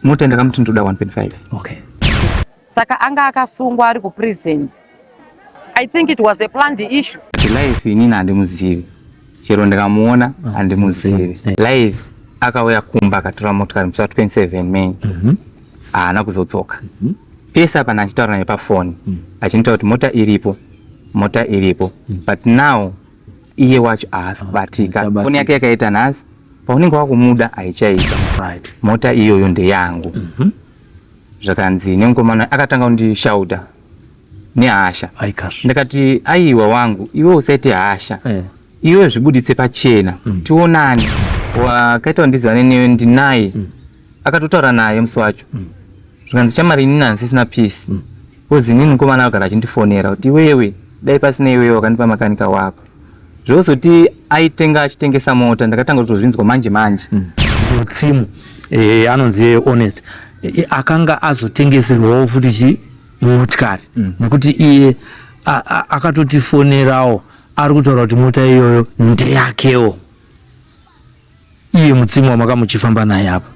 mota ndakamuti ndoda 1.5. Okay. Saka anga akasungwa ari ku prison. I think it was a planned issue. Life inini handimuzivi. Chero ndikamuona handimuzivi. Life akauya kumba akatora motikari musi 27 May. Haana kuzodzoka. Pesa apa achitaura naye pafoni. Achinitaura kuti mota iripo. But now iye wacho haasi kubatika. Foni yake yakaita nhasi. Paunenge wakumuda haichaita. Mota iyoyo ndeyangu. Zvakanzi nemukomana akatanga kundishauta nehasha. Ndakati aiwa wangu iwe usaite hasha. Iwe zvibuditse pachena. Tionane. Wakaita kundiziva nenewe ndinaye. Akatotaura naye musi wacho. Zvakanzi chamari inini handisina peace. Kozi inini mukomana agara achindifonera kuti wewe dai pasina iwewe wakandipa makanika wako. Zvozoti aitenga achitengesa mota ndakatanga kutozvinzwa manje. Mutsimu anonzi honest. Akanga azotengeserwawo futi motikari nekuti iye akatotifonerawo ari kutaura kuti mota iyoyo ndeyakewo. Iye mutsimu wamakamuchifamba naye apa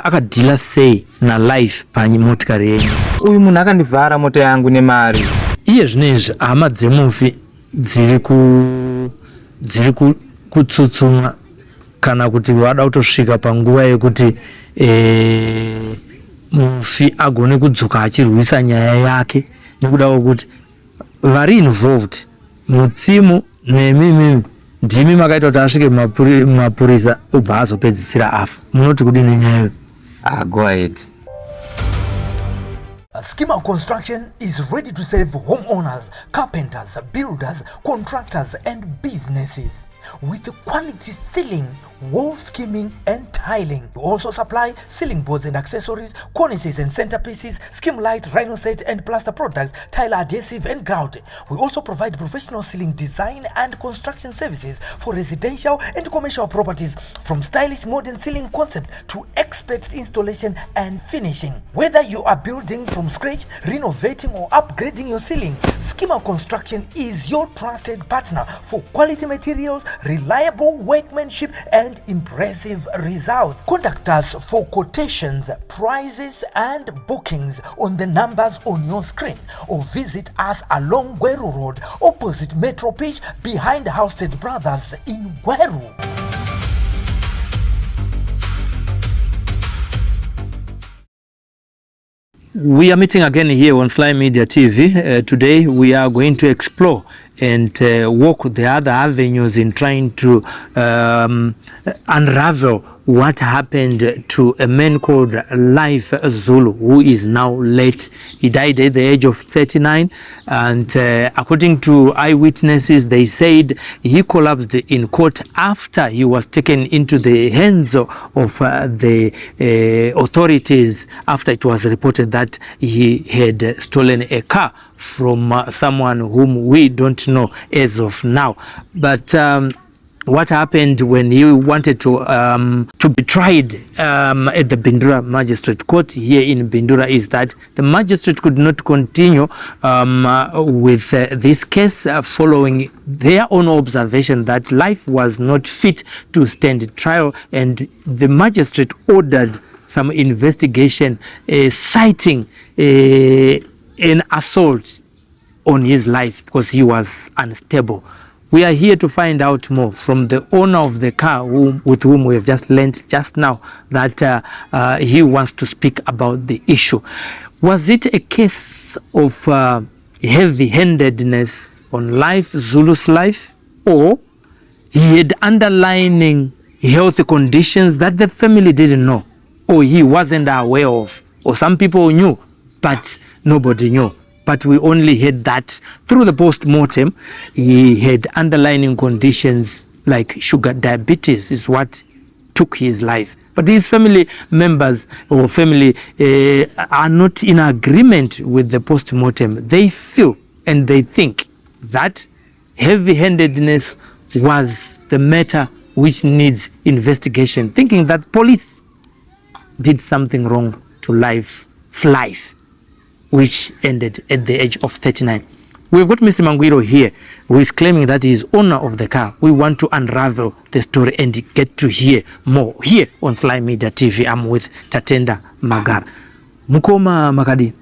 akadhila sei nalife panyimotikari yenyu? Uyu munhu akandivhara mota yangu nemari. Iye zvinezvi hama dzemufi dziri kutsutsuma kana kuti vada kutosvika panguva yekuti mufi agone kudzoka achirwisa nyaya yake nekuda kwekuti vari involved mutsimu nemimi ndimi makaita kuti asvike mapurisa obva azopedzisira afa. Munoti kudini nyayo? Go ahead. Schema Construction is ready to serve homeowners, carpenters, builders, contractors and businesses with quality ceiling, wall skimming and tiling. We also supply ceiling boards and accessories, cornices and centerpieces, skim light, rhino set and plaster products, tile adhesive and grout. We also provide professional ceiling design and construction services for residential and commercial properties, from stylish modern ceiling concept to expert installation and finishing. Whether you are building from scratch, renovating or upgrading your ceiling, Schema Construction is your trusted partner for quality materials, reliable workmanship and impressive results. Contact us for quotations, prices and bookings on the numbers on your screen, or visit us along Gweru Road opposite Metro Pitch behind Housestead Brothers in Gweru. We are meeting again here on SlyMedia TV. Today we are going to explore and walk the other avenues in trying to unravel what happened to a man called LifeZulu, who is now late. He died at the age of 39, and according to eyewitnesses, they said he collapsed in court after he was taken into the hands of the authorities after it was reported that he had stolen a car from someone whom we don't know as of now. But what happened when he wanted to be tried at the Bindura Magistrate Court here in Bindura is that the magistrate could not continue with this case following their own observation that life was not fit to stand trial, and the magistrate ordered some investigation citing an assault on his life because he was unstable. We are here to find out more from the owner of the car with whom we have just learned just now that he wants to speak about the issue. Was it a case of heavy-handedness on LifeZulu's life, or he had underlying health conditions that the family didn't know, or he wasn't aware of, or some people knew but nobody knew? But we only heard that through the post-mortem he had underlying conditions like sugar diabetes is what took his life. But his family members or family are not in agreement with the post-mortem. They feel and they think that heavy-handedness was the matter which needs investigation, thinking that police did something wrong to Life's life, which ended at the age of 39. We've got Mr. Mangwiro here, who is claiming that he is owner of the car. We want to unravel the story and get to hear more here on Sly Media TV. I'm with Tatenda Magara. Mukoma makadi.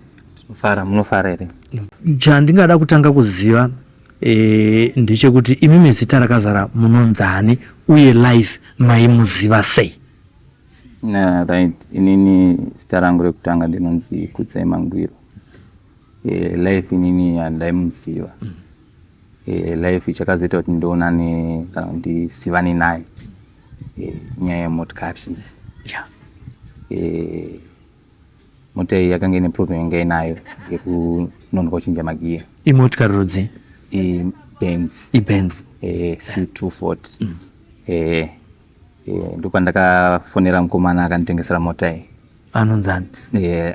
Munofara ere. Chandingada kutanga kuziva ndechekuti imimi zita rakazara munonzani uye life maimuziva sei? Right, inini zita rangu rekutanga ndinonzi Kudzai Mangwiro. Life inini handaimuziva. Life ichakazoita kuti ndionane kana ndisivane naye nyaya yemotikari. Mota iyi yakanga ine problem yanga inayo yekunonoka kuchinja magiya. Imotikari rudzi? Benz. Benz. C240. Ndopandakafonera mukomana akanditengesera mota iyi. Anonzani?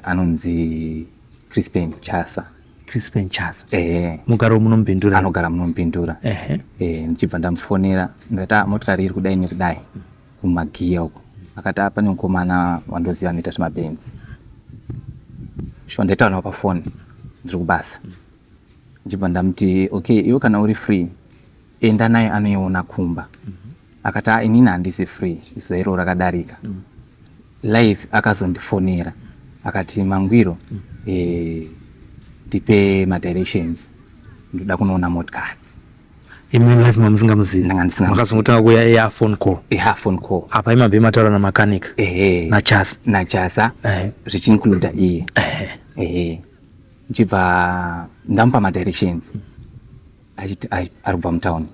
Anonzi Crispin Chasa. Crispin Chasa. Mugara munompindura? Anogara munompindura. Ndichibva ndamufonera ndikati motikari iri kudai nekudai kumagiya uko. Akati pane mukomana wandoziva anoita zvemaBenz. Ndaitaura pafoni ndiri kubasa. Ndichibva ndamuti okay, iwe kana uri free enda naye anoiona kumba. Akati inini handisi free, izuva iro rakadarika. Live akazondifonera akati Mangwiro ndipe madirections ndoda kunoona motikari. Imi live mamusingamuzivi? Makazongotanga kuya phone call? Phone call. Apa imabve mataura namakanika? Nachasa zvichincluda iye. Ndichibva ndamupa madirections achiti ari kubva mutown.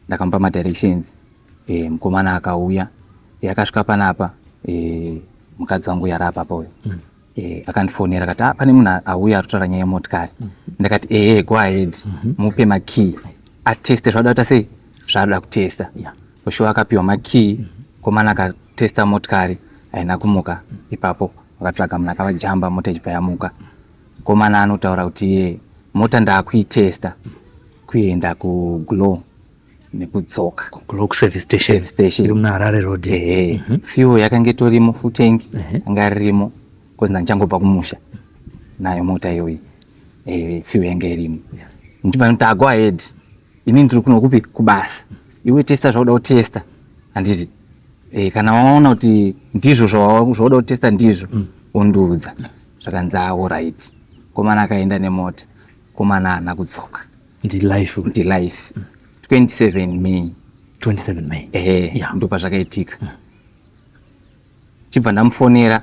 Ndakamupa madirections. Mukomana akauya. Akasvika panapa mukadzi wangu yari apa uyu. Akandifonera akati pane munhu auya arikutaura nyaya yemotikari. Ndakati go ahead, mupe makey ateste zvauda kuita sei zvauda kutesta. Oshuwa akapiwa makey, mukomana akatesta motikari haina kumuka. Ipapo akatsvaga munhu akavajamba mota ichibva yamuka. Mukomana anotaura kuti mota ndaakuitesta kuenda kuGlow nekudzoka. Glow service station. Iri muna Harare Road. Fuel yakanga itorimo, full tank yanga ririmo. Kozi ndichangobva kumusha nayo mota iyoyi. Fuel yanga irimo. Ndichibva ndati go ahead. Inini ndiri kuno kupi kubasa. Iwe testa zvauda kutesta. Handiti kana waona kuti ndizvo zvauda kutesta ndizvo undiudza. Zvakanzi alright. Komana akaenda nemota. Komana haana kudzoka. Ndi life. 27 May. 27 May. Ndopa zvakaitika. Chibva ndamufonera.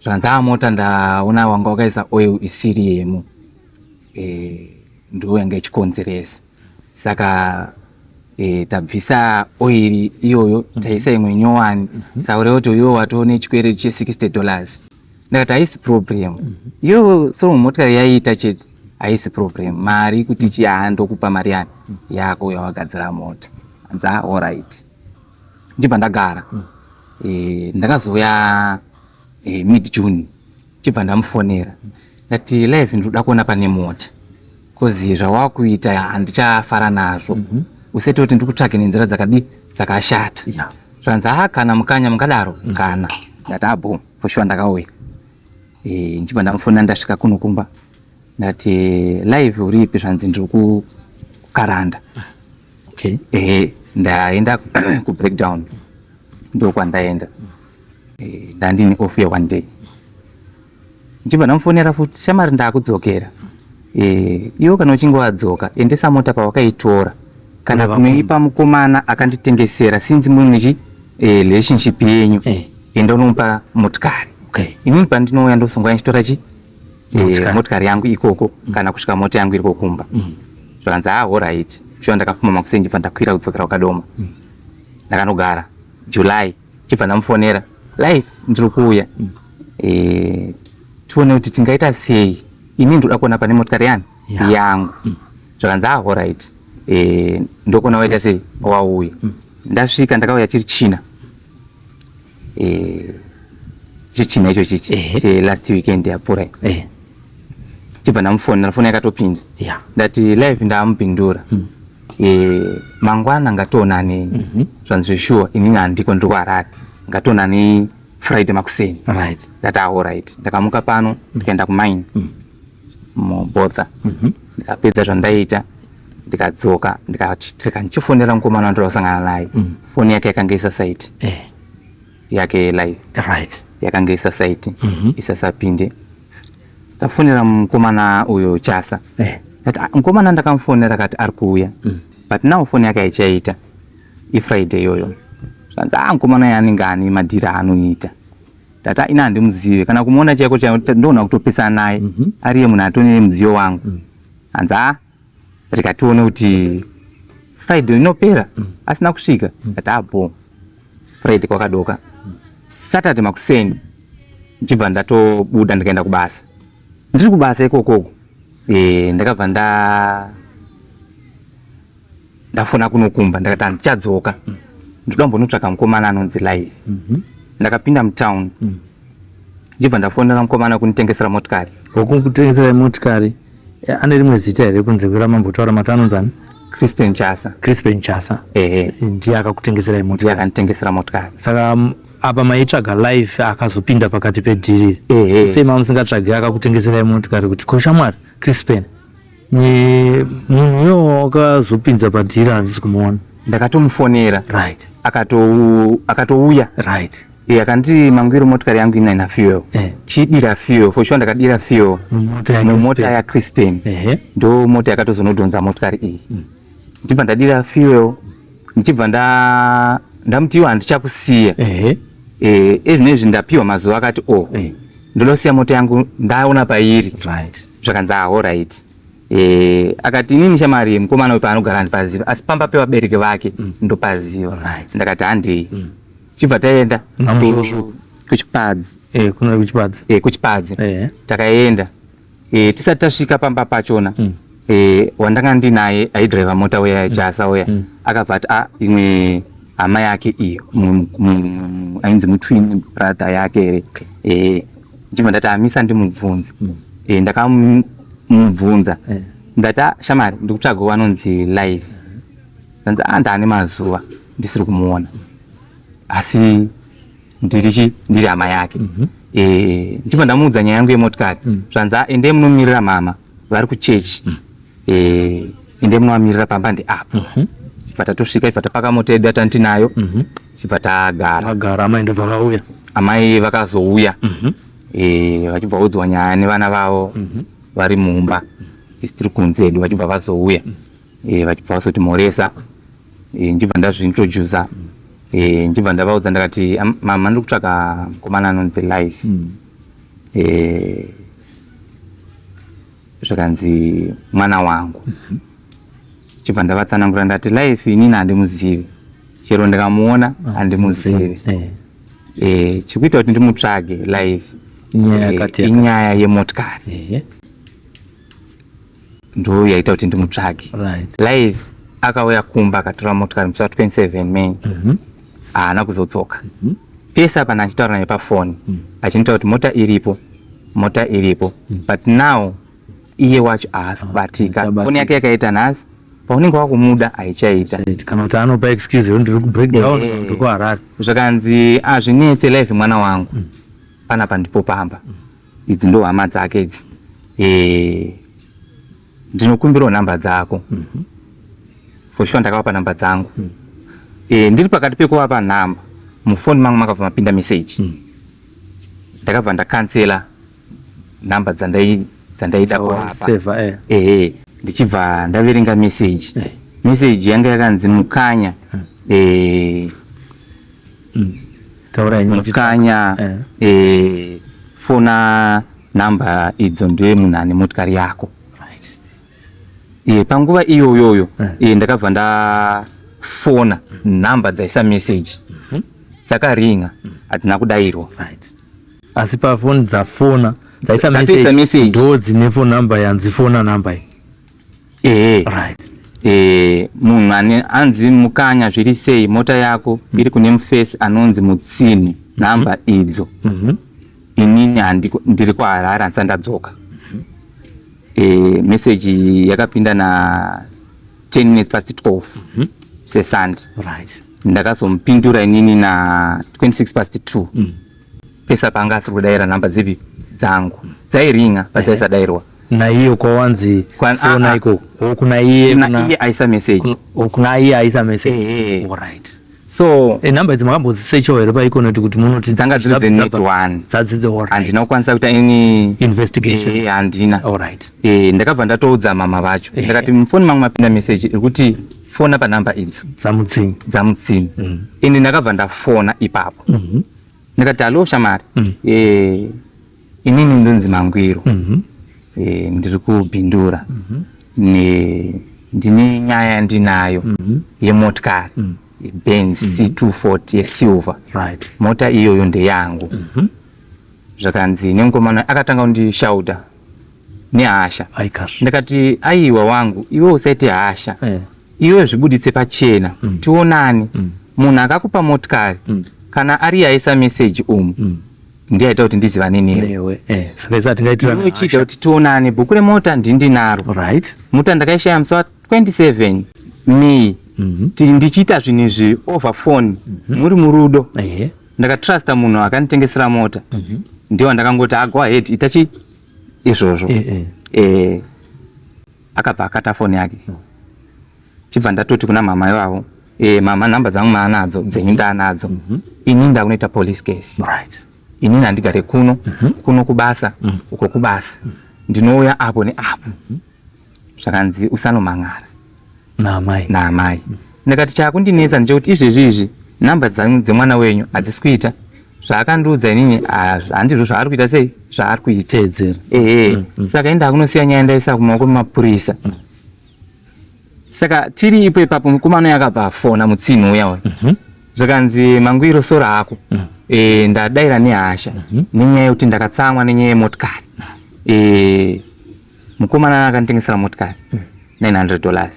Zvakanzi mota ndaona wanga wakaisa oil isiri yemo. Ndiyo yanga ichikonzeresa. Saka tabvisa oil iyoyo taisa imwe nyowani. Saureva kuti iwo watoone chikwere $60. Ndakati haisi problem. Iyo so motikari yaiita chete haisi problem. Mari kuti ndokupa mari yani yako yawagadzira mota. Hanzi alright. Ndibva ndagara. Ndakazouya mid June. Ndibva ndamufonera. Ndati live ndoda kuona pane mota. Kozi zvawakuita handichafara nazvo. Useti kuti ndikutsvake nenzira dzakashata. Zvanzi kana mukanya mukadaro kana. Ndati for sure ndakauya. Ndibva ndamufonera ndasvika kuno kumba. Ndati live uripi zvanzi ndiri kukaranda. Ndaenda kubreakdown. Ndokwandaenda. Ndandine off ye one day. Ndibva ndamufonera futi shamari ndakudzokera. Iwo kana uchinge wadzoka endesa mota pawakaitora. Kana kunoipa mukomana akanditengesera sinzi mune relationship yenyu. Enda unomupa motikari. Inini pandinouya ndosungwa ndichitora motikari yangu ikoko kana kusvika mota yangu iriko kumba. Zvakanzi alright. Shuwa ndakafuma makuseni ndibva ndakwira kudzokera kwakadoma. Ndakanogara July chibva ndamufonera life ndiri kuuya. Tione kuti tingaita sei. Inini ndoda kuona pane motikari yangu. Zvakanzi alright. Ndokona waita sei wauya. Ndasvika ndakauya chiri China. Chichina icho chichi last weekend yapfuura. Chibva ndamufonera foni yakatopinda. Ndati live ndamupindura. Mangwana ngatoonane. Zvanzi sure inini handiko ndiri kuHarare. Ngatoonane Friday makuseni. Ndati alright. Ndakamuka pano ndikaenda kumine. Mubotha. ndikapedza zvandaita ndikadzoka ndikachitika ndichifonera mukomana wandosangana naye foni yake yakanga isa site yake live right yakanga isa site isasapinde ndafonera mukomana uyo Chasa ati mukomana ndakamfonera akati ari kuuya but now foni yake haichaita Friday yoyo zvanzi mukomana yanenge ane madhira anoita tata ina handimuzive kana kumuona chaiko ndoona kutopesana naye ariye munhu atone mudziyo wangu hanzi rikatione kuti Friday inopera asina kusvika ati apo Friday kwakadoka Saturday makuseni ndichibva ndatobuda ndikaenda kubasa ndiri kubasa ikokoko ndakabva ndafona kunokumba ndakati handichadzoka ndoda mbonotsvaka mukomana anonzi Live ndakapinda mutown ndichibva ndafonera mukomana kunitengesera motikari kutengesera motikari ane rimwe zita here kunze kuramambotaura mati anonzani Crispin Chasa ndiye akakutengesera motikari ndiye akanditengesera motikari saka apa maitsvaga Live akazopinda pakati pedhiri sei mamusingatsvagi akakutengesera motikari kuti koshamwari Crispin munhuyo wakazopinza padhiri handisi kumuona ndakatomufonera right akatouya right akanditi mangwiro motikari yangu ina fuel chidira fuel for sure ndakadira fuel mumota ya Crispin ndo mota yakatozonodhonza motikari iyi ndichibva ndadira fuel ndichibva ndamutiwa handichakusiya ezvinezvi ndapiwa mazuva akati ndinosiya mota yangu ndaona pairi zvakanzi alright akati inini shamari mukomana uyu paanogara handipaziva asi pamba pevabereki vake ndopaziva ndakati handei chibva taenda kuchipadzi takaenda tisati tasvika pamba pachona wandanga ndinaye aidhiraivha mota uya Chasa uya akabva ati imwe hama yake iyo ainzi mutwin brother yake here ndichibva ndati hamisa ndimubvunze ndakamubvunza ndati shamari ndikutsvaga wanonzi Live ndanzi ndane mazuva ndisiri kumuona asi ndiri hama yake ndichibva ndamuudza nyaya yangu yemotikari zvanzi endei munomirira mama vari kuchechi endei munovamirira pamba ndiapo chibva tatosvika chibva tapaka mota yedu yatandinayo chibva tagara amai vakazouya vachibva udzwa nyaya nevana vavo vari mumba isitiri kunze edu vachibva vazouya vachibva vazotimhoresa ndichibva ndazviintrodusa ndichibva ndavaudza ndakati mama ndiri kutsvaga mukomana anonzi Live zvakanzi mwana wangu chibva ndavatsanangura ndati Live inini handimuzivi chero ndikamuona handimuzivi chikuita kuti ndimutsvage Live inyaya yemotikari ndo yaita kuti ndimutsvage Live akauya kumba akatora motikari musi wa27 May haana kuzodzoka pese apa ndachitaura naye pafoni achinitaura kuti mota iripo but now iye wacho haasi kubatika foni yake yakaita nhasi paunenge wakumuda haichaita kana kuti anopa excuse ndiri kubreakdown ndiri kuharare zvakanzi azvinetse Live mwana wangu panapa ndipo pamba idzi ndo hama dzake idzi ndinokumbirawo nhamba dzako for sure ndakavapa nhamba dzangu ndiri pakati pekuvapa nhamba mufoni mangu makabva mapinda message ndakabva ndakansela nhamba dzandaida kuvapa ndichibva ndaverenga message yanga yakanzi mukanya mukanya fona nhamba idzo ndeye munhu ane motikari yako panguva iyoyoyo ndakabva ndafona nhamba dzaisa message dzakaringa hadzina kudayirwa asi pafoni dzafona dzaisa message ndo dzine phone number yanzi fona number munhu anzi mukanya zviri sei mota yako iri kune mufesi anonzi Mutsini nhamba idzo inini ndiri kuharare handisa ndadzoka message yakapinda na 10 minutes past 12 seSunday ndakazomupindura inini na 26 past 2 pesa panga asiri kudayira nhamba dzipi dzangu dzairinga padzaisadayirwa na hiyo kwa wanzi fona iko kuna iye aisa message kuna iye aisa message. Alright, so number dzimakambo zisecho here pa iko noti kuti munoti dzanga dziri the net one dzadzidze. Alright, andina kukwanisa kuita any investigation. Andina. Alright, ndakabva ndatoudza mama vacho ndakati mufoni mangu mapinda message ekuti fona pa number idzo dzamutsimu indi ndakabva ndafona ipapo ndakati alo shamari inini ndonzi Mangwiro ndiri kubhindura ndine nyaya yandinayo yemotikari Benz C240 yesilver. Right, mota iyoyo ndeyangu. Zvakanzi nemukomana akatanga kundishauta nehasha. Ndakati aiwa wangu iwe usaite hasha, iwe zvibuditse pachena tionane. Munhu akakupa motikari kana ari yaisa message ndiyaita kuti ndizivane newe. Saka isati ngaitira uchiita kuti tionane, bhuku remota ndinaro. Right, mota ndakaishaya musi wa 27 May. Ndichiita zvinhu izvi over phone muri murudo. Ndakatrusta munhu akanditengesera mota. Ndiwo ndakangoti go ahead itachi izvozvo. Akabva akata phone yake. Chibva ndatoti kuna mama yavo, mama namba dzangu maanadzo dzenyu ndanadzo. Ini ndakunoita police case. Right, ini ndandigare kuno kubasa uko kubasa ndinouya apo neapo. Zvakanzi usanomangara na amai. Ndakati chakundinetsa ndechekuti izvezvi namba dzemwana wenyu hadzisi kuita zvaakandiudza inini, handizvo zvaari kuita sei zvaari kuitedzera. Saka enda kunosiya nyaya ndaisa kumaoko mapurisa. Saka tiri ipo ipapo mukomana yakabva afona mutsini uya. Zvakanzi Mangwiro sora hako. Ndadaira nehasha nenyaya yekuti ndakatsamwa nenyaya yemotikari. Mukomana akanditengesera motikari $900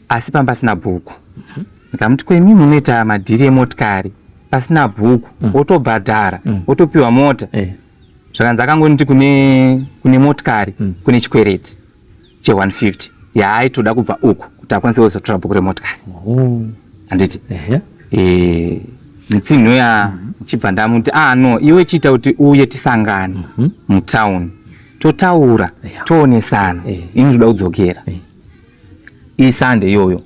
asi pamba pasina bhuku. Ndikamuti kwemi munoita madhiri emotikari pasina bhuku, otobhadhara otopiwa mota. Zvakanzi akangoti kune motikari kune chikwereti che150 yaaitoda kubva uku kuti akwanise kuzotora bhuku remotikari. Handiti mutsini uya chibva ndamuti no iwe chiita kuti uye tisangane mutauni totaura toonesana, ini ndoda kudzokera isande iyoyo.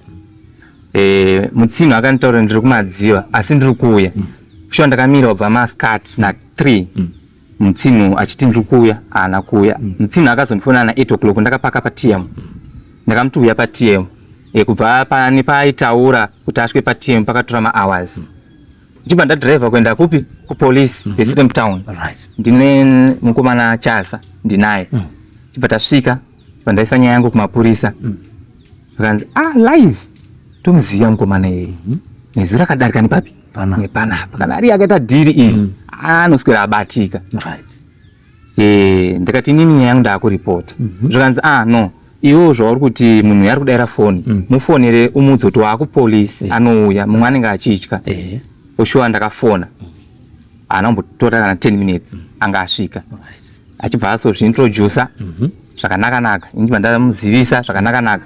Mutsini akanditaura ndiri kumadziva asi ndiri kuuya. Shuwa ndakamira wabva masikati na 3 mutsini achiti ndiri kuuya haana kuuya. Mutsini akazondifona na 8 o'clock ndakapaka paTM. Ndakamuti uya paTM. Kubva pane paaitaura kuti asvike paTM pakatora ma-hours. Ndichibva ndadhiraivha kuenda kupi kupolisi Zvese bvu town. Ndine mukomana Chasa ndinaye. Chibva tasvika chibva ndaisa nyaya yangu kumapurisa. Vakanzi live tomuziva mukomana yeye. Nezu rakadarika nepapi nepanapa. Kana ari akaita dhiri iri anoswera abatika. Ndakati inini nyaya yangu ndaakuripota. Zvakanzi no iwo zvauri kuti munhu yari kudaira foni mufonere umudzi kuti waakupolisi anouya, mumwe anenge achitya. Oshuwa ndakafona haana kumbotora kana 10 minutes anga asvika. Achibva azozviintrodusa zvakanaka-naka, indibva ndamuzivisa zvakanaka-naka.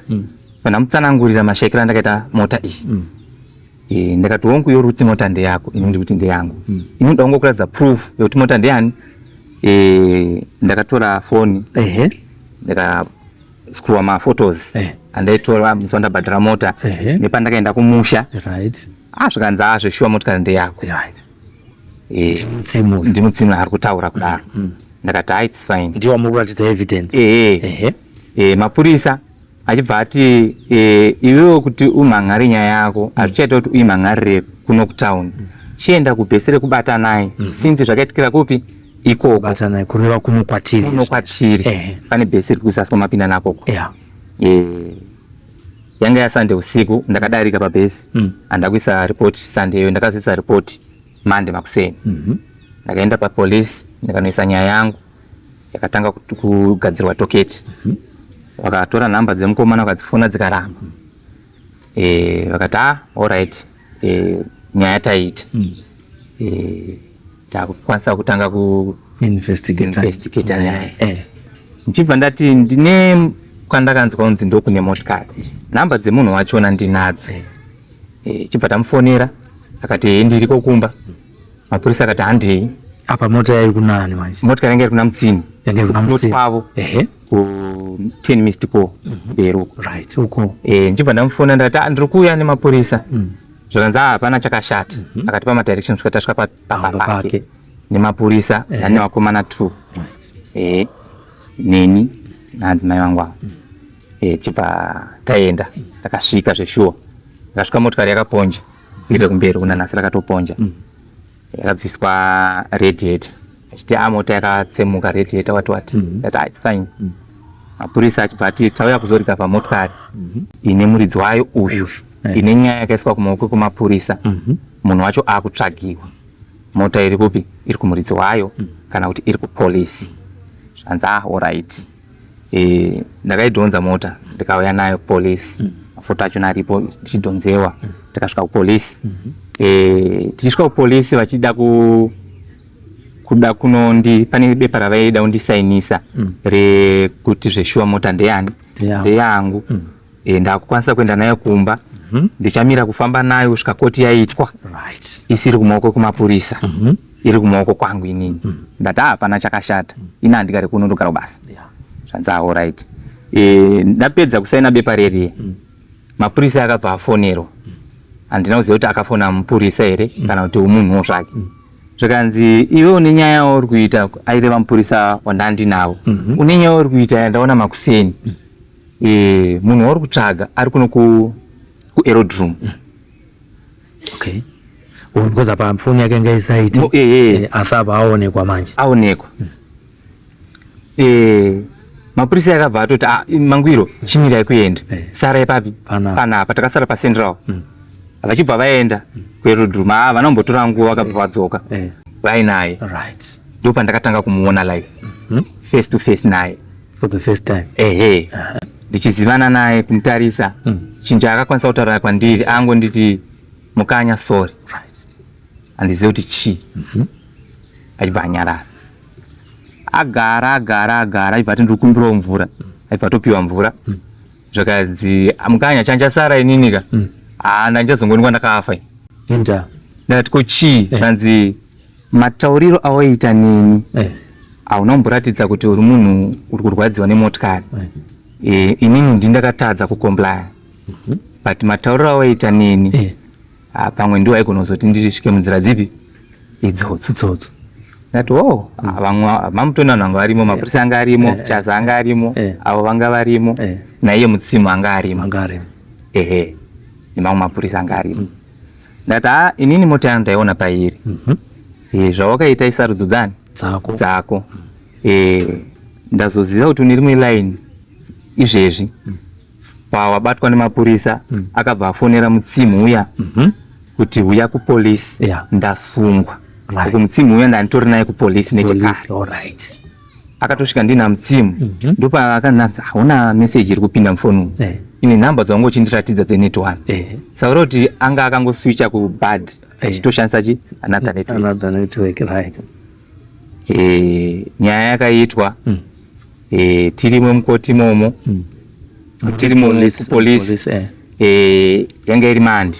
Ndamutsanangurira mashaikiro andakaita mota iyi. Ndakati hongu iyo kuti mota ndeyako, ini ndikuti ndeyangu. Ini ndoda kungokuratidza proof yekuti mota ndeyani. Ndakatora foni ndikascrewa maphotos andaitora musi wandabhadhara mota nepandakaenda kumusha. Zvakanzi zveshuwa motikari ndeyako. Ndimutsimu ari kutaura kudaro. Ndakati it's fine. Ndiwa mukuratidza evidence. Mapurisa achibva ati iwewo kuti umhan'are nyaya yako hazvichaita kuti uimhan'arire kuno kutauni. Chienda kubhesi rekubata naye sinzi zvakaitikira kupi ikoko. Bata naye kureva kunokwatiri. Pane bhesi rikuzasi kwamapinda nakoko. Yanga yaSunday usiku ndakadarika pabhesi andakuisa report Sunday iyo ndakazoisa report Monday makuseni. Ndakaenda papolisi ndikanoisa nyaya yangu yakatanga kugadzirwa toketi. Vakatora namba dzemukomana vakadzifona dzikaramba. Vakati alright, nyaya taita. Takukwanisa kutanga investigate nyaya. Ndichibva ndati ndine kwandakanzi kwaunzi ndokune motikari. Namba dzemunhu wachona ndinadzo. Chibva tamufonera akati ndiriko kumba. Mapurisa akati handei. Apa mota yairi kunani manje? Motikari yange iri kuna mutsini. Yange iri kuna mutsini. Kwavo. ku 10 missed call bero right uko ndibva ndamufona ndati ndiri kuuya nemapurisa zvakanzi hapana chakashata akatipa madirections kuti tasvika pake nemapurisa ndane vakomana 2 neni naadzimai vangu avo chibva taenda takasvika zveshuwa takasvika motikari yakaponja iri kumberi kuna nhasi rakatoponja yakabviswa radiator achiti mota yakatsemuka radiator wati that it's fine mapurisa achibva ati tauya kuzorika pamotikari ine muridzi wayo uyu ine nyaya yakaiswa kumaoko kwemapurisa munhu wacho akutsvagiwa mota iri kupi iri kumuridzi wayo kana kuti iri kupolisi zvanzi alright ndakaidhonza mota ndikauya nayo polisi mafoto acho naripo tichidhonzewa tikasvika kupolisi tichisvika kupolisi vachida kuda pane bepa ravaida kundisainisa rekuti zveshuwa mota ndeyani ndeyangu ndakukwanisa kuenda nayo kumba ndichamira kufamba nayo kusvika koti yaitwa isiri kumaoko kumapurisa iri kumaoko kwangu inini ndati hapana chakashata ina handikari kunondogara kubasa zvanzi alright ndapedza kusaina bepa reriye mapurisa akabva afonero handina kuziva kuti akafona mupurisa here kana kuti umunhuwo zvake zvakanzi iwe une nyaya uri kuita aireva mupurisa wandandinavo une nyaya uri kuita yandaona makuseni munhu wauri kutsvaga ari kuno kuaerodrome okay because apa foni yake ngaisaiti asaba aonekwa manje aonekwa mapurisa akabva atoti mangwiro chimirai kuenda sarai papi panapa takasara pacentral vachibva vaenda kuaerodrome vanombotora nguva vakabva vadzoka vainaye ndo pandakatanga kumuona live face to face naye for the first time ndichizivana naye kumutarisa chinja akakwanisa kutaura kwandiri angonditi mukanya sorry handizive kuti chii achibva anyarara agara achibva ati ndiri kukumbirawo mvura achibva atopiwa mvura zvakanzi mukanya chanjasara ininika ndandichazongonikwa ndakafa ndakati ko chii zvanzi matauriro awaita neni hauna kumboratidza kuti uri munhu uri kurwadziwa nemotikari inini ndindakatadza kukomplya but matauriro awaita neni pamwe ndiwo aigona kuzoti ndisvike munzira dzipi idzodzo ndati vamwe mamutona vanhu anga varimo mapurisa anga arimo chaza anga arimo avo vanga varimo naiye mutsimu anga arimo nemamwe mapurisa anga arimo ndati inini mota yangu ndaiona pairi zvawakaita isarudzo dzako ndazoziva kuti une rimwe line izvezvi wabatwa nemapurisa akabva afonera mutsimu uya kuti uya kupolisi ndasungwa mutsimu uya ndanditori naye kupolisi nechekare akatosvika ndina mutsimu ndopaakanzi hauna meseji iri kupinda mufoni ine nhamba dzangu uchindiratidza dzenetwork saura kuti anga akangoswicha kubad achitoshandisa chi another network nyaya yakaitwa tirimo mukoti momo tirimo kupolisi yanga iri mandi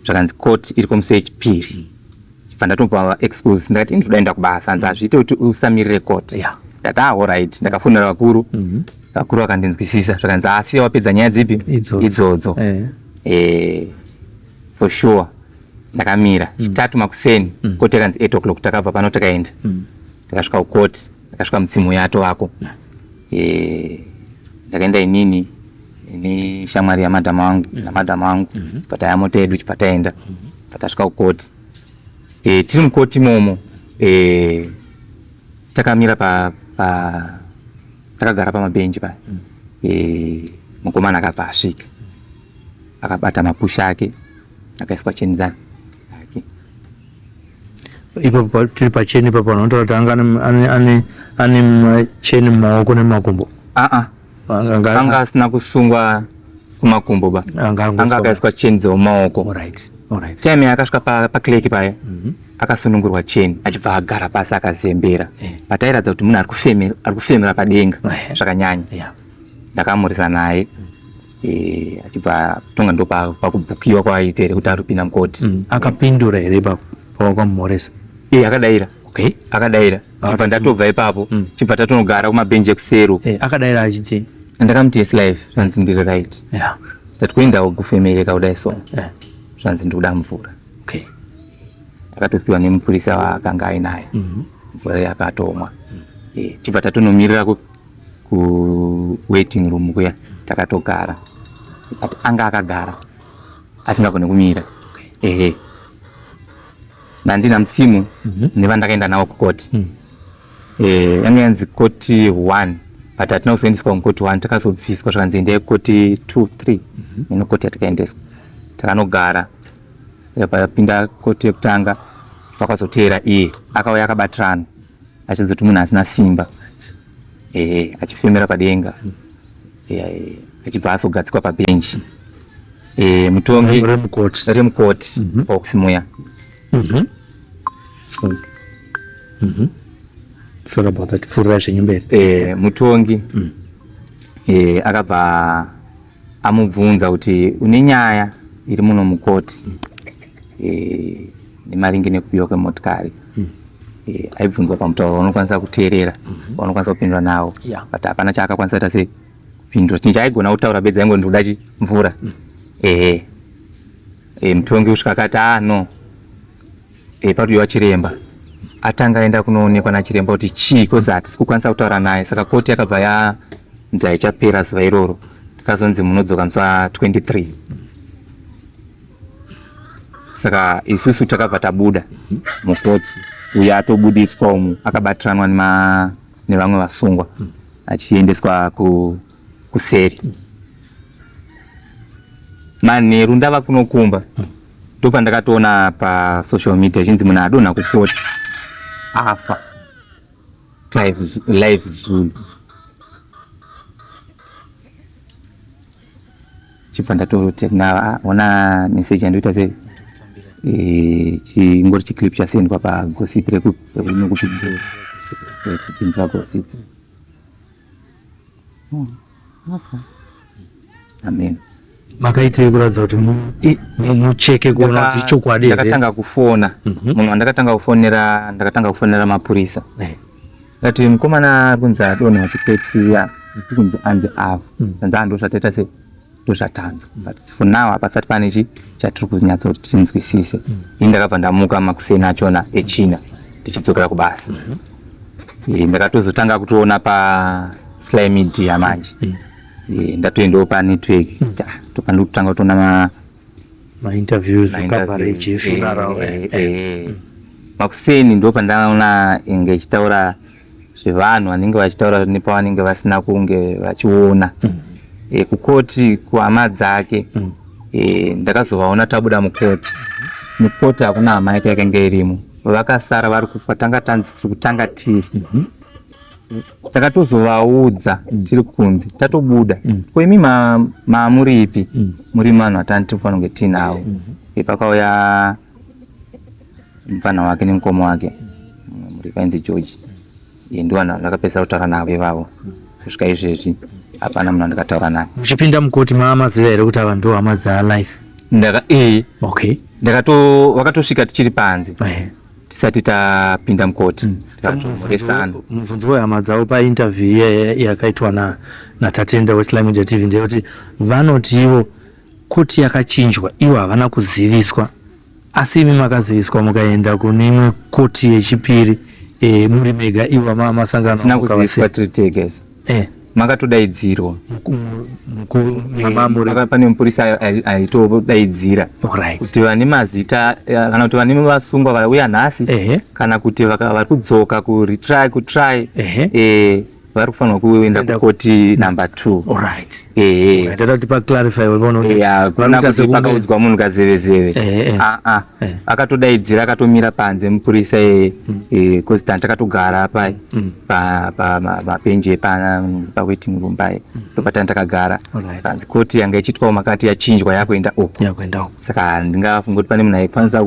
zvakanzi koti iri komusi wechipiri chibva ndatopa excuse ndakati ndinodaenda kubasa hanzi hazviite kuti usamirire koti ndati alright ndakafonera vakuru vakandinzwisisa zvakanzi asi wapedza nyaya dzipi idzodzo for sure ndakamira chitatu makuseni koti yakanzi 8 o'clock takabva pano takaenda takasvika kukoti ndakasvika mutsimu yato wako ndakaenda inini neshamwari yamadhamu wangu namadhamu wangu pataya mota yedu chipataenda patasvika kukoti tiri mukoti momo takamira takagara pamabhenji paya mukomana akabva asvika akabata mapusha ake akaiswa cheni dzake ipapo tiri pacheni ipapo anotaura kuti ane cheni mumaoko nemakumbo anga asina kusungwa kumakumbo ba anga akaiswa cheni dzemumaoko time yakasvika pakleki paya akasunungurwa cheni achibva agara pasi akazembera patairadza kuti munhu ari kufemera padenga zvakanyanya ndakamurisa naye achibva tonga ndo pakubhukiwa kwaaitere kuti ari kupinda mukoti akapindura here pawakamumhoresa Akadaira. Okay. Akadaira. Chibva ndatobva ipapo. Chibva tatonogara kumabhenji ekusero. Akadaira achiti. Ndakamuti Live zvanzi ndiri right. Yeah. Tatikuendawo kufemereka kudai so. Zvanzi ndikuda mvura. Okay. Akatopiwa nemupurisa waakanga ainaye. Mvura yakatomwa. Chibva tatonomirira ku waiting room kuya takatogara. Anga akagara asingagone kumira. Nandina mtsimu nevandakaenda nawo kukoti. Yanga yanzi koti 1 but atina kuzoendeswa kukoti 1 takazobviswa zvakanzi endei koti 2 3 ino koti yatakaendeswa takanogara. Yapinda koti yekutanga vakazoteera iye akauya akabatirana achizoti munhu asina simba achifemera padenga achibva azogadzikwa pabhenji. Mutongi remukoti box muya. Sorry about that. Furira zvenyumberi. Mutongi akabva amubvunza kuti une nyaya iri muno mukoti nemaringe nekubiwa kwemotikari. Aibvunzwa pamutauro unokwanisa kuteerera unokwanisa kupindura nawo but hapana chaakakwanisa kuita sekupindura. Chinhu chaaigona kutaura bedza aingo ndikuda mvura. Mutongi usvika akati no parudiwa chiremba. Atanga aenda kunoonekwa nachiremba kuti chii kozi hatisi kukwanisa kutaura naye. Saka koti yakabva yanzi haichapera zuva iroro. Tikazonzi munodzoka musi wa23. Saka isusu takabva tabuda mukoti. Uyo atobudiswa umu akabatiranwa nevamwe vasungwa achiendeswa kuseri. Manheru ndava kunokumba ndopandakatoona pasocial media chinzi munhu adonha kukoti afa. LifeZulu. Chibva ndatoti naona message yandoita sei chingori chiclip chasendwa pagossip rekupindura gossip. Amen. Makaitei kuratidza kuti mucheke kuona kuti chokwadi. Ndakatanga kufona munhu wandakatanga kufonera mapurisa. Ngati mukomana Arikunzi adonha chipetiya kunzi anzi afa. Anzi andozvataita se ndozvatanzwa but for now hapasati pane chatiri kunyatsa kuti tinzwisise. Ini ndakabva ndamuka makuseni achona echina tichidzokera kubasa. Ndakatozotanga kutoona Sly Media manje. Ndatoendawo panetwork topandikutanga kutoona interviews coverage makuseni ndo pandaona inge ichitaura zvevanhu vanenge vachitaura nepavanenge vasina kunge vachiona. Kukoti kuhama dzake ndakazovaona tabuda mukoti hakuna hama yake yakanga irimo. Vakasara vari kufatanga tanzi kutanga tiri. Takatozovaudza tiri kunzi tatobuda. Koimi mamuripi muri vanhu vatani tinofanira kunge tinavo. Pakauya mufana wake nemukoma wake muripi ainzi George. Ndo vanhu vandakapedzisa kutaura navo ivavo. Kusvika izvezvi hapana munhu andakataura naye. Muchipinda mukoti maamaziva here kuti ava ndo hama dzaLife? Okay. Vakatosvika tichiri panze tisati tapinda mukoti. Mubvunzo wehama dzavo painterview yakaitwa natatenda weSlyMedia TV ndeyekuti vanoti ivo koti yakachinjwa ivo havana kuziviswa, asi imi makaziviswa mukaenda kune imwe koti yechipiri muri mega ivo masangano. Tina kuziviswa tiri tegeza. Makatodaidzirwa pane mupurisa aitodaidzira kuti vane mazita kana kuti vane vasungwa vauya nhasi kana kuti vari kudzoka kutry vari kufanirwa kuenda kukoti number 2. Ndada kuti paclarify kuna kuti pakaudzwa munhu kazevezeve. Akatodaidzira akatomira panze mupurisa constant akatogara pabhenji pawaiting room pai ndopatani takagara panzi koti yanga ichitwawo makati yachinjwa yakuenda uko. Saka ndingafunga kuti pane munhu aifanisa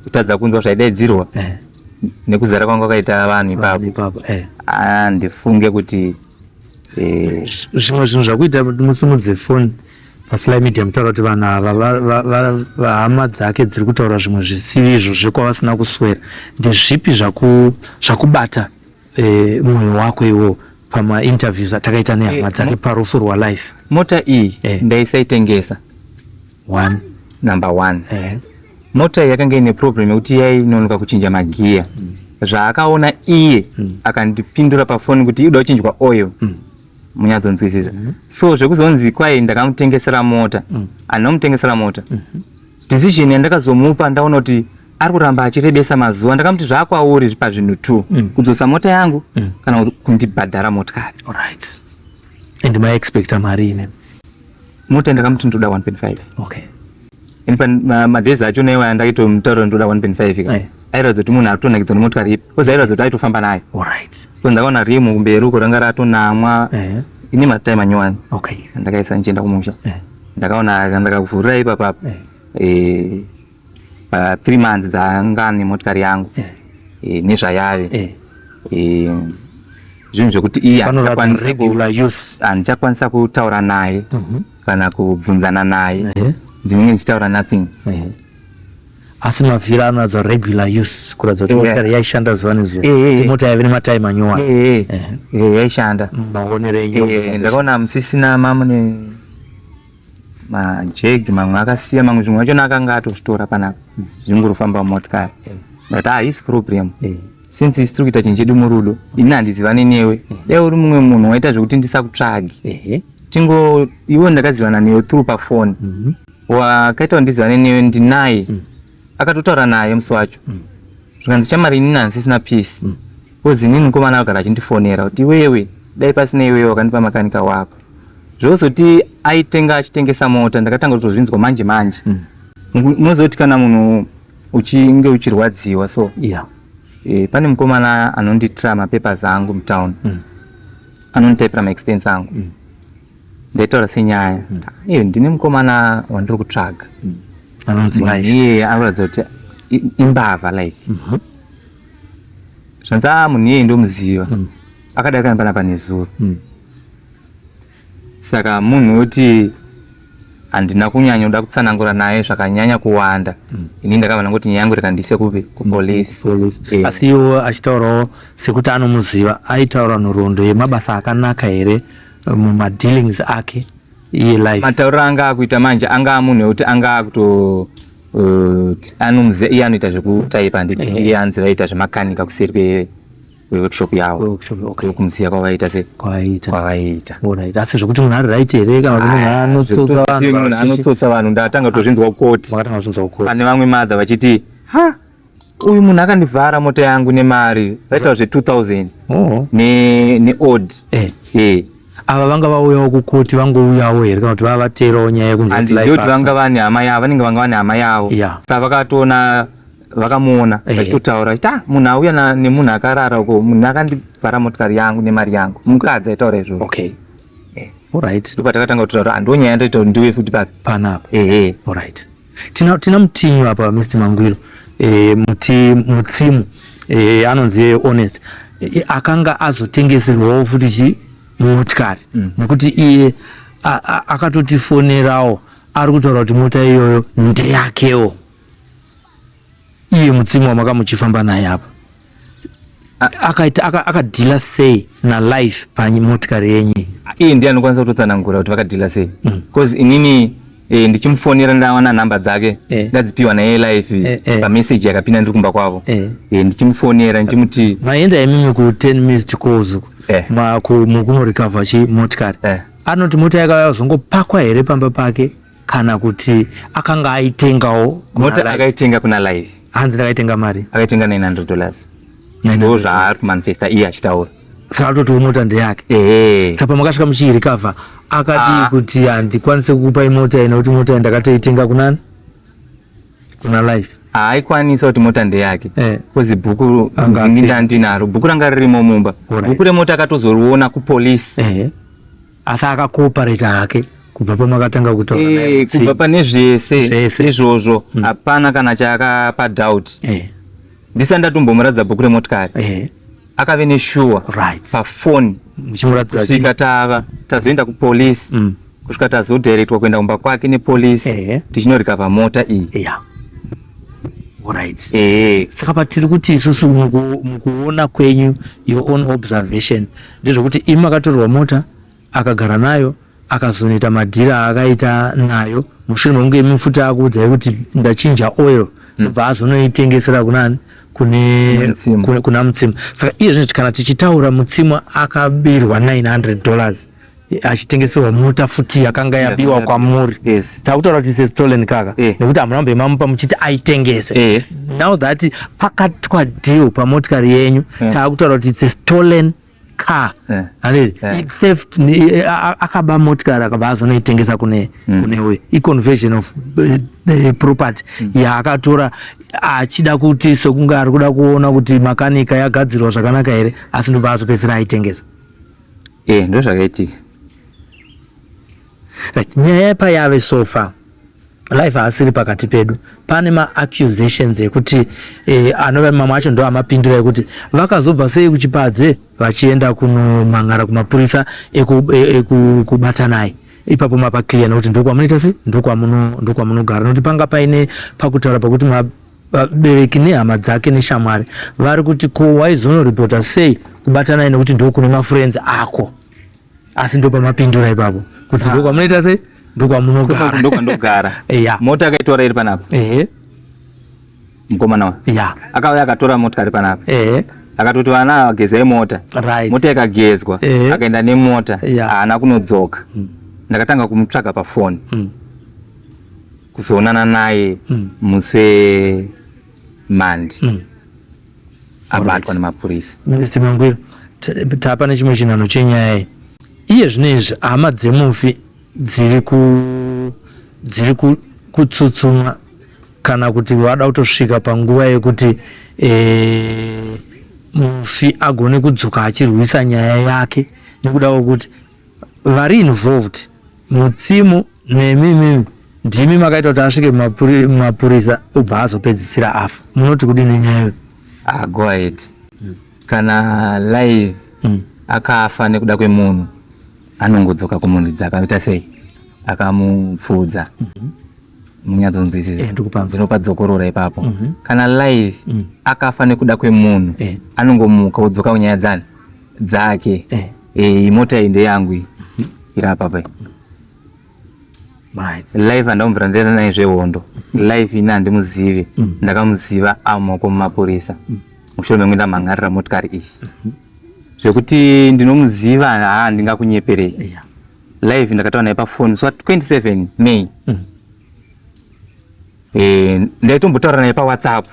kutadza kunzwa zvaidaidzirwa nekuzara kwanga kwakaita vanhu ipapo. Ndifunge kuti zvimwe zvinhu zvakuita kuti musimudze foni Sly Media mutaura kuti vanhu hama dzake dziri kutaura zvimwe zvisiri izvo zvekwavasina kuswera. Ndezvipi zvakubata mwoyo wako iwo pama-interviews atakaita nehama dzake parufu rwaLife? Mota iyi ndaisaitengesa. Number one. Mota iyi yakanga ine problem yekuti yainonoka kuchinja magiya. Zvaakaona iye akandipindura pafoni kuti ida kuchinjwa oil. Munyadzonzwisisa. So zvekuzonzi kwai ndakamutengesera mota. Anomutengesera mota. Decision yandakazomupa ndaona kuti ari kuramba achirebesa mazuva. Ndakamuti zvakwauri pazvinhu 2. Kudzosa mota yangu kana kundibhadhara motikari. Alright. And my expecta mari ine. Mota ndakamuti ndoda 1.5. Okay. Madhezi acho naiwa ndakitomutaura ndoda 1.5 airatidza kuti munhu atonakidza nemotikari ipi kozi airatidza kuti aitofamba nayo. Alright. So ndakaona rimu kumberi uko ranga ratonamwa ine matime anyowani. Okay. Ndakaisa nchienda kumusha. Ndakaona ndakakuvhurira ipapa pa 3 months dzanga nemotikari yangu nezvayave zvinhu zvekuti iye handichakwanisa kutaura naye kana kubvunzana naye. Ndinenge ndichitaura nothing. Asi mavhiri anoratidza regular use kuratidza kuti motikari yaishanda zuva nezuva semota yave nematime anyowani. Yaishanda. Maonero enyu ndakaona musisina mamwe majegi mamwe akasiya mamwe zvimwe acho akanga atozvitora panapa zvingorofamba motikari. Ndati haisi problem. Since tiri kuita chinhu chedu murudo ini handizivane newe dai uri mumwe munhu waita zvekuti ndisakutsvagi iwe ndakazivana newe through pafoni wakaita kuti ndizivane newe ndinaye akatotaura naye musi wacho zvikanzi chamari inini handisisina peace kozi inini mukomana agara achindifonera kuti wewe dai pasina iwewe wakandipa makanika wako zvozoti aitenga achitengesa mota ndakatanga kutozvinzwa manje unozoti kana munhu uchinge uchirwadziwa so pane mukomana anonditira mapapers angu mutown anonditaipira maexpense angu ndaitaura senyaya ndine mukomana wandiri kutsvaga iye anoratidza kuti imbavha like zvanza munhu iyeye ndomuziva akadai kana panapa nezuro saka munhu wekuti handina kunyanya kuda kutsanangura naye zvakanyanya kuwanda ini ndakava nangoti nyaya yangu rekandiise kupolisi. Asi iwo achitaurawo sekuti anomuziva aitaura nhoroondo yemabasa akanaka here mumadealings ake iye Life? Matauriro anga akuita manje anga munhu wekuti anga akuto anomuziva iye anoita zvekutaipa iye anzi vaita zvemakanika kuseri workshop yavo kumuziya kwavaita kwavaita. Asi zvekuti munhu ari right here kana kuti munhu anotsotsa vanhu ndatanga kutozvinzwa kukoti pane vamwe madha vachiti uyu munhu akandivhara mota yangu nemari vaitawo zve2000 neodd. Ava vanga vauyawo kukoti vangouyawo here kana kuti vavaterawo nyaya yekunzi handizivi kuti vanga vane hama yavo vanenge vanga vane hama yavo saka vakatona vakamuona vachitotaura kuti munhu auya nemunhu akarara uko munhu akandivhara motikari yangu nemari yangu mukadzi aitaura izvozvo. Okay. Alright. Patakatanga kutaura andonyaya ndoita kuti ndiwe futi panapa. Alright. Tina mutinyu apa Mr. Mangwiro mutsimu anonzi honest akanga azotengeserwawo futi motikari nekuti iye akatotifonerawo ari kutaura kuti mota iyoyo ndeyakewo iye mutsimu wamaka muchifamba naye apa akadhila sei naLife pamotikari yenyu? Iye ndiye anokwanisa kutotsanangura kuti vakadhila sei because inini ndichimufonera ndawana nhamba dzake ndadzipiwa naye Life pameseji yakapinda ndiri kumba kwavo ndichimufonera ndichimuti maenda imimi ku10 missed calls mukunorecover chimotikari anoti mota yakazongopakwa here pamba pake kana kuti akanga aitengawo? Mota akaitenga kuna Life. Hanzi ndakaitenga mari? Akaitenga $900. Ndo zvaari kumanifesta iye achitaura. Saka atoti mota ndeyake. Saka pamakasvika muchirecover akadi kuti handikwanise kukupa imota ino kuti mota ndakatoitenga kunani? Kuna Life. Haikwanisa kuti mota ndeyake. Kozi bhuku ndinaro. Bhuku ranga ririmo mumba. Bhuku remota akatozoriona kupolisi. Asi akakooperate hake. Kubva pamakatanga kutaura naye kubva pane zvese izvozvo hapana kana chaakapa doubt. Ndisati ndatombomuratidza bhuku remotikari akave neshuwa pafoni kusvika tazoenda kupolisi kusvika tazodirectwa kuenda kumba kwake nepolisi tichinorikavha mota iyi. Alright. Saka patiri kuti isusu mukuona kwenyu your own observation ndezvekuti imi makatorwa mota akagara nayo akazoita madhira akaita nayo mushure mekunge mifuta akuudzai kuti ndachinja oil ndobva azonoitengesera kunani kuna Mutsimu. Saka iye zvinezvi kana tichitaura Mutsimu akabirwa $900 achitengeserwa mota futi yakanga yabiwa kwamuri. Takutaura kuti stolen kaka nekuti amurambe mamupa muchiti aitengese. Now that pakatwa deal pamotikari yenyu takutaura kuti it's a stolen car. Theft akaba motikari akaba azonoitengesa kune we conversion of property yaakatora achida kuti sokunga ari kuda kuona kuti makanika yagadzirwa zvakanaka here asi ndobva azopedzisira aitengesa. Ndo zvakaitika. Nyaya payave so far life asiri pakati pedu pane ma-accusations ekuti anova mamwe acho ndo amapindura ekuti vakazobva sei kuchipadze vachienda kunomangara kumapurisa ekubata naye ipapo mapaclear nekuti ndokwamunoita sei ndokwamunogara nokuti panga paine pakutaura pakuti vabereki nehama dzake neshamwari vari kuti ko waizonoripota sei kubata naye nekuti ndokune mafriends ako asi ndopamapindura ipapo kuti ndokwamunoita sei ndokwandogara. Mota akaitora iri panapa. Mukomana akauya akatora motikari panapa akatoti vana vagezai mota. Mota ikagezwa akaenda nemota haana kunodzoka. Ndakatanga kumutsvaga pafoni kuzoonana naye musi Mandi abatwa nemapurisa. Mr. Mangwiro, tapa nechimwe chinhano chenyaya iye zvinezvi hama dzemufi dziri kutsutsumwa kana kuti vada kutosvika panguva yekuti mufi agone kudzoka achirwisa nyaya yake nekuda kwekuti vari involved Mutsimu nemimi ndimi makaita kuti asvike mapurisa obva azopedzisira afa. Munoti kudini nyayo? Go ahead. Kana live akafa nekuda kwemunhu anongodzoka kumunhu dzakaita sei akamupfudza munyadzonzwisisa dzinopa dzokorora ipapo. Kana live akafa nekuda kwemunhu anongomuka odzoka kunyaya dzake. Mota iyi ndeyangu iri apapa. Live andamubvira ndenda naye zvehondo. Live ina handimuzive. Ndakamuziva amoko mumapurisa mushure mekunge ndamhangarira motikari iyi zvekuti ndinomuziva handingakunyeperei. Live ndakataura naye pafoni 27 May. Ndaitombotaura naye paWhatsApp.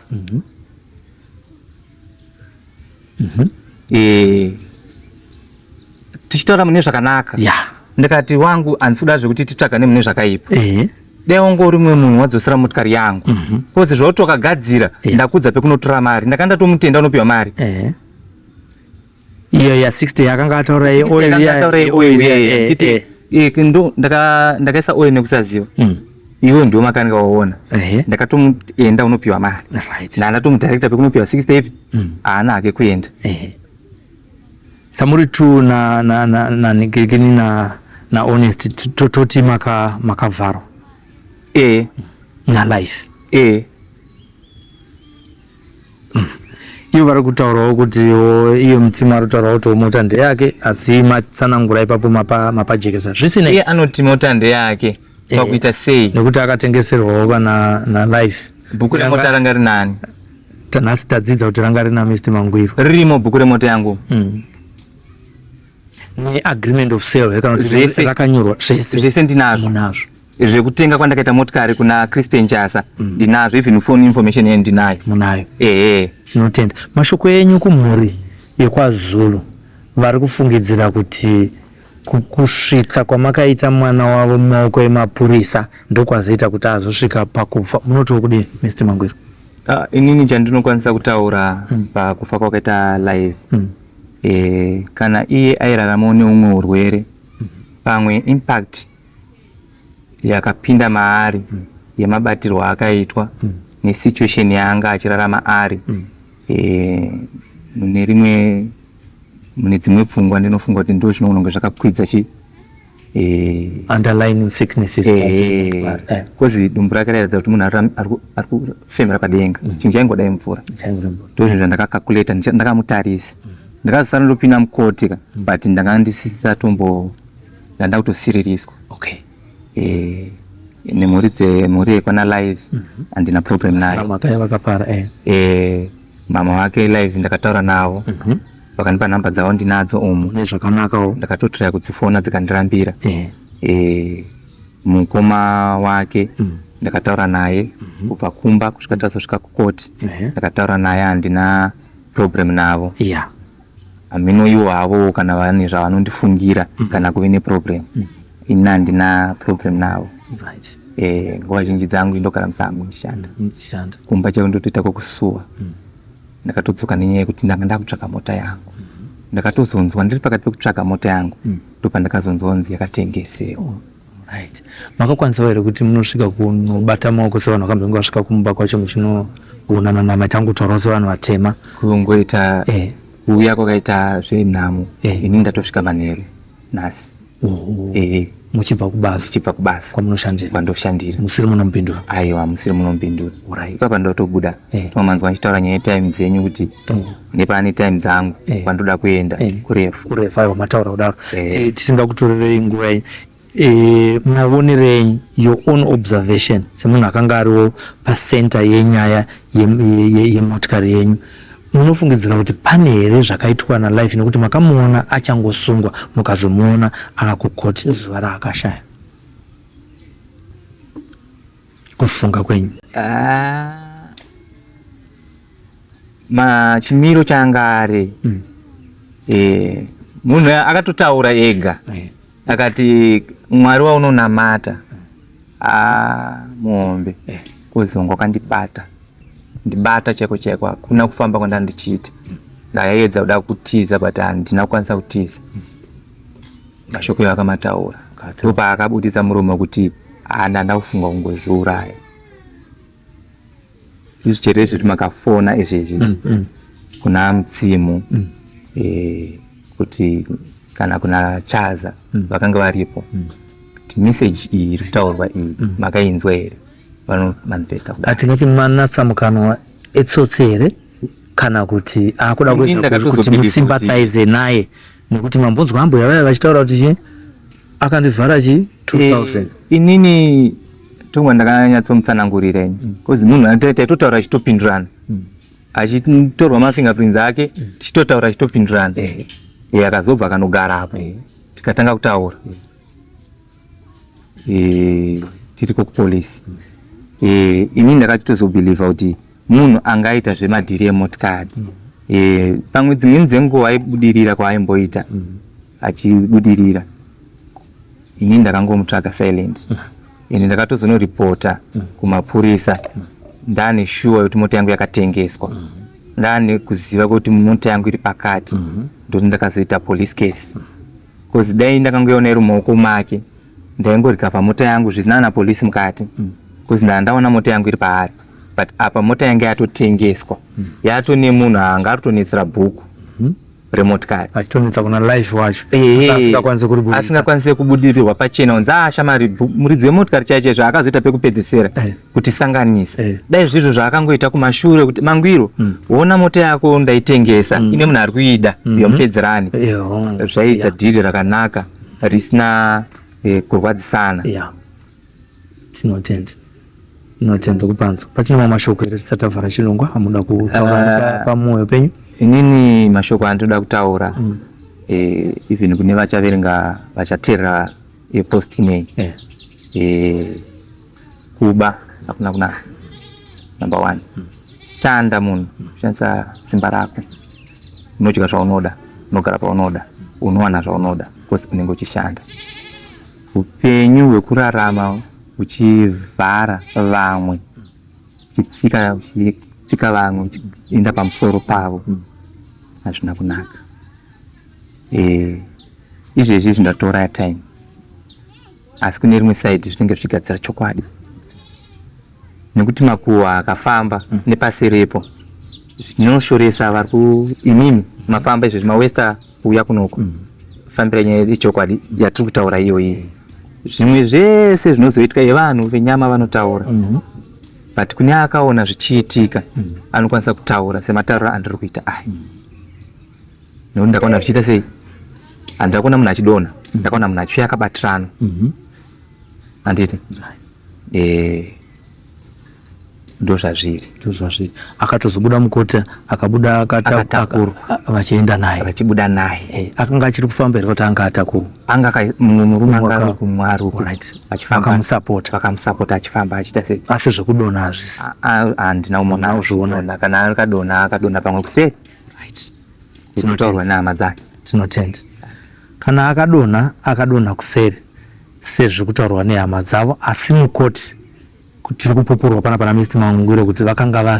Tichitaura mune zvakanaka. Ndakati wangu handisuda zvekuti titsvagane mune zvakaipa. Dai wanga uri mumwe munhu wadzosera motikari yangu. Kozi zvauti wakagadzira ndakudza pekunotora mari ndakandatomutenda unopiwa mari. Iyo ya 60 yakanga ataura ndakaisa oil nekusaziva. Iwe ndio makanika waona. Ndakatomuenda unopiwa mari. Ndandatomudirecta pekunopiwa 60 ipi. Haana hake kuenda. Samuri tu na nigegeni na honest tototi makavharo. Na life. Iyo vari kutaurawo kuti iyo Mutsimu ari kutaurawo kuti mota ndeyake asi matsanangura ipapo mapajekesa zvisina. Iye anoti mota ndeyake pakuita sei nekuti akatengeserwawo kana life. Bhuku remota ranga rinani? Nhasi tadzidza kuti ranga rina Mr. Mangwiro. Ririmo bhuku remota yangu. Agreement of sale kana kuti rakanyorwa zvese ndinazvo. Zvekutenga kwandakaita motikari kuna Crispin Chasa ndinazvo, even phone information yenu ndinayo. Munayo. Tinotenda. Mashoko enyu kumhuri yeKwaZulu vari kufungidzira kuti kusvitsa kwamakaita mwana wavo mumaoko emapurisa ndokwazoita kuti azosvika pakufa. Munoti kudini Mr. Mangwiro? Inini chandinokwanisa kutaura pakufa kwakaita live. Kana iye airaramawo neumwe urwere pamwe impact yakapinda maari yemabatirwo akaitwa nesituation yaanga achirarama ari mune dzimwe pfungwa ndinofunga kuti ndo chinonge zvakakwidza underlying sicknesses kozi dumbu rake raidza kuti munhu ari kufemera padenga chinhu chaingodai mvura ndozvinhu zvandakakalkulata ndakamutarisa ndakazosara ndopinda mukoti but ndanga ndisisa ndanda kutosiririswa nemhuri yekwana live handina problem nayo mama wake live ndakataura navo vakandipa nhamba dzavo ndinadzo umu zvakanakawo ndakatotora kudzifona dzikandirambira mukoma wake ndakataura naye kubva kumba kusvika tazosvika kukoti ndakataura naye handina problem navo hamino iwo havo kana vane zvavanondifungira kana kuve neproblem ini handina problem navo nguva zhinji dzangu indogara musango ndishanda kumba chaivo ndotoita kokusuwa ndakatodzoka nenyaya yekuti ndanga ndakutsvaka mota yangu ndakatozonzwa ndiri pakati pekutsvaga mota yangu ndopandakazonzonzi yakatengesewa makakwanisawo here kuti munosvika kunobata maoko sevanhu vakambenge vasvika kumba kwacho muchinoonana namatangu taurawo sevanhu vatema kungoita kuuya kwakaita zvenhamo ini ndatosvika manheru nhasi muchibva kubasa kwandoshandira musiri munopindura aiwa musiri munopindura papa ndotobuda tomanzwa nchitaura nyaya yetime dzenyu kuti nepane time dzangu kwandoda kuenda kurefu aiwa mataura kudaro tisingakutorerei nguva munaonerei your own observation semunhu akanga ariwo pacenter yenyaya yemotikari yenyu munofungidzira kuti pane here zvakaitwa nalife nekuti makamuona achangosungwa mukazomuona akakukoti zuva raakashaya kufunga kwenyu chimiro changa ari munhu akatotaura ega akati mwari waunonamata muhombe kuzongo akandibata cheko kuna kufamba kwandandichiita ndaedza kuda kutiza but handina kukwanisa kutiza mashoko iwo akamataura ndopa akabudisa muromo kuti handanda kufunga kungozviuraya izvi chete izvi makafona izvezvi kuna mutsimu kuti kana kuna chaza vakanga varipo kuti message iyi iri kutaurwa iyi makainzwa here vanomanifesta kudai atingati manatsamukanwa etsotsi here kana kuti akuda kuedza kuti musympathize naye nekuti mambonzwa ambo yavaya vachitaura kuti chii akandivhara 2000 inini tonga ndakanyatsomutsanangurira kozi munhu taitotaura achitopindurana achitorwa mafingerprints ake tichitotaura achitopindurana akazobva akanogarapo tikatanga kutaura tiri kupolisi ini ndakatitozobhilivha kuti munhu angaita zvemadhiri emotikari pamwe dzimweni dzenguva aibudirira kwaaimboita achibudirira ini ndakangomutsvaga silent ndakatozonoripota kumapurisa ndane shuwa kuti mota yangu yakatengeswa ndane kuziva kuti mota yangu iri pakati ndoti ndakazoita police case kozi dai ndakangoiona iri mumaoko make ndaingorika pamota yangu zvisina na polisi mukati kozi ndandaona mota yangu iri paari but apa mota yangu yatotengeswa yatone munhu anga aritonetsera bhuku remotikari achitonetsa kuna life wacho asingakwanisi kubudirirwa pachena unzi shamari muridzi wemotikari chaiche zvaakazoita pekupedzisira kuti sanganisa dai zvizvo zvaakangoita kumashure kuti mangwiro ona mota yako ndaitengesa ine munhu ari kuida yomupedzerani zvaita dhiri rakanaka risina kurwadzisana tinotenda kupanza pachine mashoko here tisati avhara chirongwa amuda kutaura pamwoyo penyu inini mashoko andoda kutaura even kune vachaverenga vachateerera post inei kuba hakuna kunaka number 1 shanda munhu kushandisa simba rako unodya zvaunoda unogara paunoda unowana zvaunoda kosi unenge uchishanda upenyu hwekurarama uchivhara vamwe uchitsika vamwe uchienda pamusoro pavo hazvina kunaka izvezvi zvindatora time asi kune rimwe side zvinenge zvichigadzira chokwadi nekuti makuhwa akafamba nepasi repo zvinoshoresa vari inini mafamba izvezvi mawesta kuuya kunoko kufambira nyaya yechokwadi yatiri kutaura iyoyi. Zvimwe zvese zvinozoitika yevanhu venyama vanotaura. But kune akaona zvichiitika anokwanisa kutaura sematauriro andiri kuita aya. Nokuti ndakaona zvichiita sei? Handakaona munhu achidonha, ndakaona munhu achiuya akabatirana. Handiti? Ndo zvazviri. Akatozobuda mukoti, akabuda akatakuru vachienda naye. Vachibuda naye. Akanga achiri kufamba here kuti anga atakuru. Anga murume anga kumwaru achifamba vakamusapota achifamba achita sei? Asi zvekudonha hazvisi. Handina umona uzviona kana akadonha pamwe kuseri. Tinotaurwa nehama dzake. Tinotenda. Kana akadonha kuseri sezviri kutaurwa nehama dzavo, asi mukoti tiri kupupurwa pana Mr. Mangwiro kuti vakanga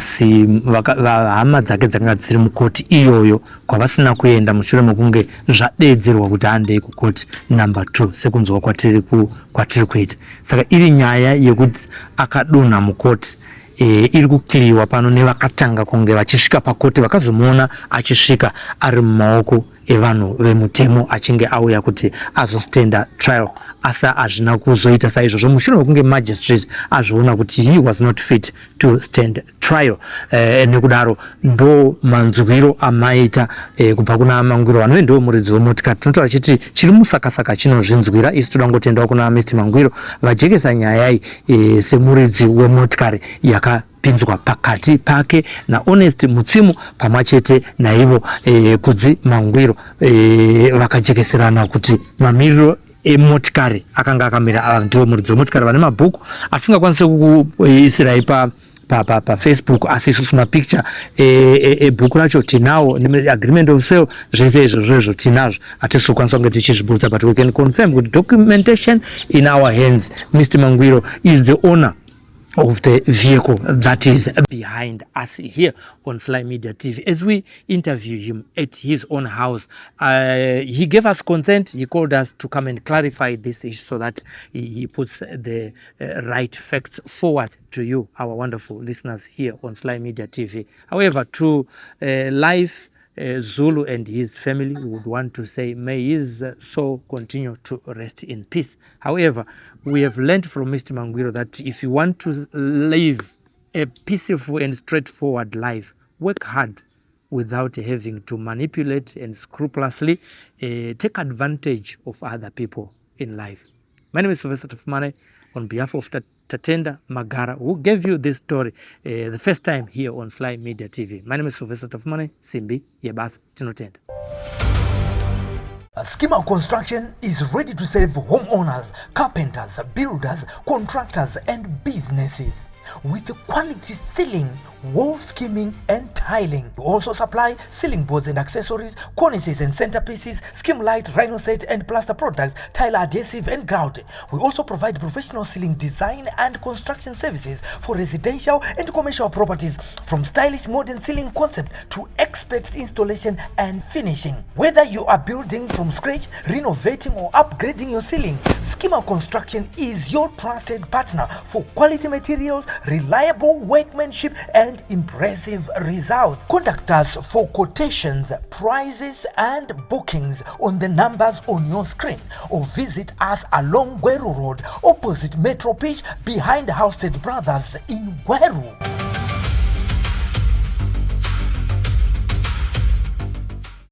hama dzake dzakanga dziri mukoti iyoyo kwavasina kuenda mushure mekunge zvadedzerwa kuti aendei kukoti number 2 sekunzwa kwatiri kuita. Saka iri nyaya yekuti akadonha mukoti iri kukliwa pano nevakatanga kunge vachisvika pakoti vakazomuona achisvika ari mumaoko evanhu vemutemo achinge auya kuti azostenda trial, asi hazvina kuzoita saizvozvo mushure mekunge magistrate azviona kuti he was not fit to stand trial. Nekudaro ndo manzwiro amaita kubva kuna Mangwiro vanove ndo muridzi wemotikari. Tinotaura chiti chiri musakasaka chinozvinzwira. Isi toda ngotendawo kuna Mr. Mangwiro vajekesa nyaya iyi semuridzi wemotikari yakapinzwa pakati pake naHonest Mutsimu pamwachete naivo Kudzi Mangwiro vakajekeserana kuti mamiriro emotikari akanga akamira. Ndiwo muridzi wemotikari vane mabhuku asingakwanise kuisirai pa Facebook, asi isusu mapicture ebhuku racho tinawo, agreement of sale, zvese izvozvo tinazvo. Hatisi kukwanisa kunge tichizvibudza, but we can confirm with documentation in our hands. Mr. Mangwiro is the owner of the vehicle that is behind us here on Sly Media TV. As we interview him at his own house, he gave us consent. He called us to come and clarify this issue so that he puts the right facts forward to you, our wonderful listeners here on Sly Media TV. However, to LifeZulu and his family, we would want to say, may his soul continue to rest in peace. However, we have learned from Mr. Mangwiro that if you want to live a peaceful and straightforward life, work hard without having to manipulate and scrupulously take advantage of other people in life. My name is Zvese bvu on behalf of Tatenda Magara, who gave you this story the first time here on Sly Media TV. My name is Zvese bvu Simbi Yebasa Tinotenda. Schema Construction is ready to serve homeowners, carpenters, builders, contractors, and businesses with quality ceiling, wall skimming, and tiling. We also supply ceiling boards and accessories, cornices and centerpieces, skim light, rhino set, and plaster products, tile adhesive, and grout. We also provide professional ceiling design and construction services for residential and commercial properties, from stylish modern ceiling concept to expert installation and finishing. Whether you are building from scratch, renovating, or upgrading your ceiling, Schema Construction is your trusted partner for quality materials, reliable workmanship, and impressive results. Contact us for quotations, prices, and bookings on the numbers on your screen, or visit us along Gweru Road, opposite Metro Pitch, behind Housestead Brothers in Gweru.